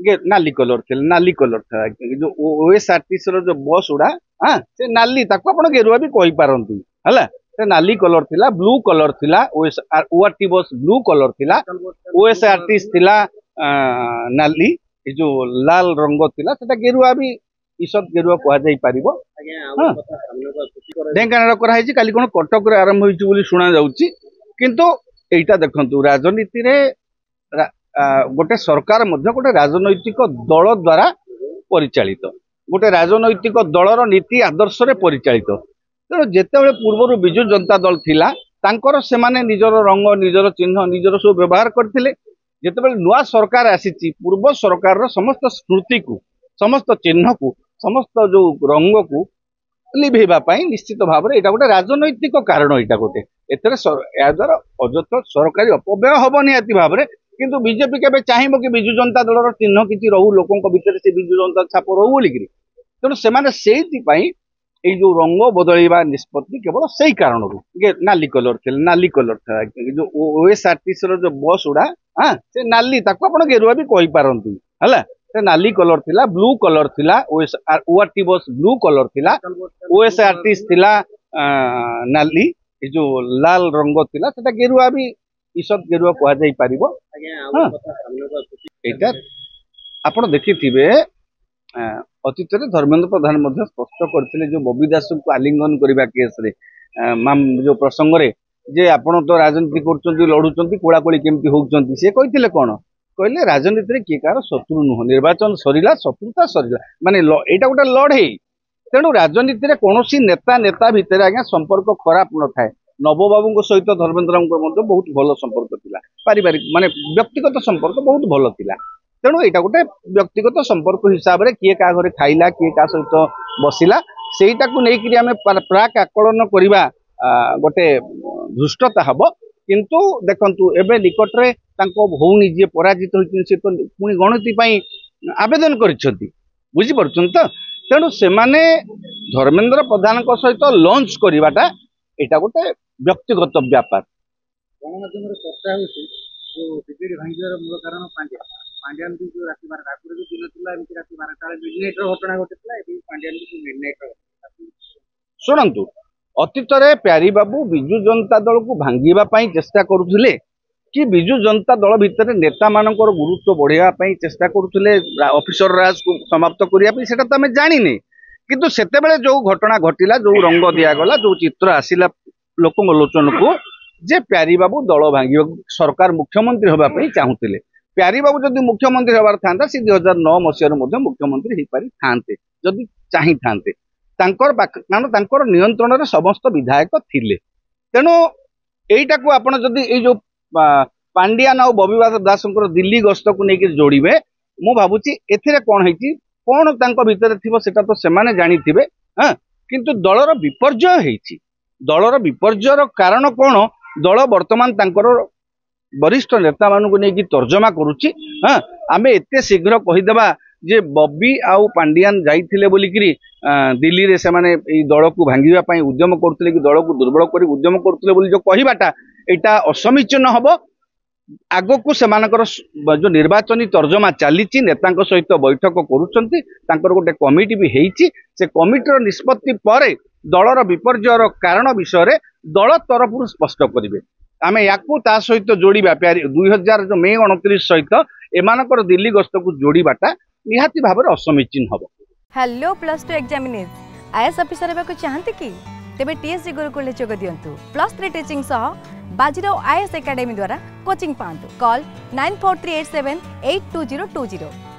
ये नाली कलर था जो ओएसआरटीसी रो जो बस उड़ा हाँ से नाली ताको आपण गेरुआ भी कहि पारंतु हला से नाली कलर थिला ब्लू कलर थिला ओआरटी बस ब्लू कलर थिला ओएसआरटीसी थिला नाली ए जो लाल रंग थिला सेटा गेरुआ भी ईसत गेरुआ कह जाई पारिबो ढेंकानाल कराई काली कोन कटक रे आरंभ होइछि बोली सुना जाउछि किंतु एटा देखंतु राजनीति रे गोटे सरकार मध्य गोटे राजनैतिक दल द्वारा परिचालित गोटे राजनैतिक दलर नीति आदर्श रे परिचालित तेणु जेतेबेले पूर्व विजु जनता दल थिला तांकर सेमाने निजर रंग निजर चिन्ह निजर सब व्यवहार करथिले जेतेबेले नुआ सरकार आसीची पूर्व सरकार समस्त स्मृति को समस्त चिन्ह को समस्त जो रंग को लिभेबा पाई निश्चित भाव में एटा गोटे राजनैतिक कारण एटा गोटे एथरे या द्वारा अजथ सरकारी अपव्यय हब निहाती भाव में किंतु बीजेपी केबे चाहिबो कि बिजु जनता दलर चिन्ह किछि रहू लोकंक भितर से बिजु जनता छाप रहू बोली तेणु सेमाने सेति पई ए जो रंग बदलैबा निष्पत्ति केवल सेही कारण ये नाली कलर था जो ओएसआरटीसी रो जो बस उड़ा हाँ से नाली ताको आपण गेरुआ भी कहि पारंतु हला से नाली कलर थिला ब्लू कलर थिला ओआरटी बस ब्लू कलर थिला ओएसआरटीसी थिला नाली ए जो लाल रंग थिला सेटा गेरुआ भी ईसत गेरुआ कह जाई पारिबो एटा आपण देखिथिबे अतीत रे धर्मेंद्र प्रधान मध्य स्पष्ट करथिले जो बबी दास को आलिंगन करबा केस रे जो प्रसंग रे जे आपण तो राजनीति करचंती लढुचंती कोळाकोळी केमती होउचंती से कहिथिले कोन कहले राजनीति रे के कार शत्रु नुह निर्वाचन सरिला शत्रुता सरिला माने एटा गोटे लड़े तेणु राजनीति रे कोनोसी नेता भितर आज्ञा संपर्क खराब न थाए नवबाबू सहित धर्मेंद्र बहुत भल संपर्क थिला पारिवारिक माने व्यक्तिगत संपर्क बहुत भल थिला तेणु यहाँ गोटे व्यक्तिगत संपर्क हिसाब से किए क्या घरे खाइला किए क्या सहित बसिला सेटा को लेकिन आम प्राक आकलन करवा गोटे धृष्टता हम किंतु देखंतु एबे निकट रे तांको भौणी जे पराजित होइछन से तो पुणी गणति पई आवेदन करिसथि बुझी परछन तो तेणु से माने धर्मेंद्र प्रधान को सहित लॉन्च करवाटा एटा गोटे व्यक्तिगत व्यापार गणमाध्यम चर्चा होछि जो बीजेडी भांगिବାର मूल कारण पांड्यान भी जो राति 12 रात जो दिन थिला एमती राति 12 टा मिडनाइट रो घटना घटितला एबे पांड्यान भी मिडनाइट रो सुनंतु अतीत रे प्यारी बाबू बिजु जनता दल को भांगीबा पई चेष्टा करूथिले कि बिजु जनता दल भितर नेता मानकर गुरुत्व बढ़ावा पई चेष्टा करूथिले ऑफिसर राज को समाप्त करिया पई सेटा त हमें जानि नै किंतु सेतेबेले जो घटना घटिला जो रंग दिया गला जो चित्र आसिला लोकंग लोचन को जे प्यारी बाबू दल भांगी सरकार मुख्यमंत्री होबा पई चाहुथिले प्यारी बाबू जदि मुख्यमंत्री होबार थांता से 2009 मसीह मुख्यमंत्री हो पारि थांते जदि चाहि थांते कारण तांकर नियंत्रण रे समस्त विधायक थिले तेणु एईटा को आपण जदि ए जो पांड्यान और बबी दास दिल्ली गस्त को लेकिन जोड़े मु भावुची एथिरे कौन है कौन तांको भितर थिबो सेटा तो सेमाने जानिथिबे हाँ किंतु दलर विपर्जय हेछि दलर विपर्जयर कारण कौन दल वर्तमान तांकर वरिष्ठ नेता मानू नहीं तर्जमा करुच्ची हाँ आम एते शीघ्र कहीदेवा जे बबी आउ पांड्यान जाइथिले बोलिकिरी दिल्ली रे से माने दल को भांगिबा पई उद्यम करथिले कि दल को दुर्बल करी उद्यम करथिले बोली जो कहिबाटा एटा असमीचीन हबो आगो को सेमानकर जो निर्वाचनी तर्जमा चलीची नेता सहित बैठक करुचंती तांकर गोटे कमिटी भी हेइची से कमिटीर निष्पत्ति पर दलर विपर्जयर कारण विषय रे दल तरफ स्पष्ट करिवे आम या सहित जोड़ा प्यारी 2000 जो मे 29 सहित एमानकर दिल्ली गस्त को जोड़ाटा निहाती भाव में असमीचीन हम। हेलो +2 एग्जामिनीज आईएएस ऑफिसर हेबाकु चाहते कि तेबे टीएससी गुरुकुल जोग दियंतु +3 टीचिंग सह बाजीराव आईएएस एकेडमी द्वारा कोचिंग पांतु कॉल 9438782020।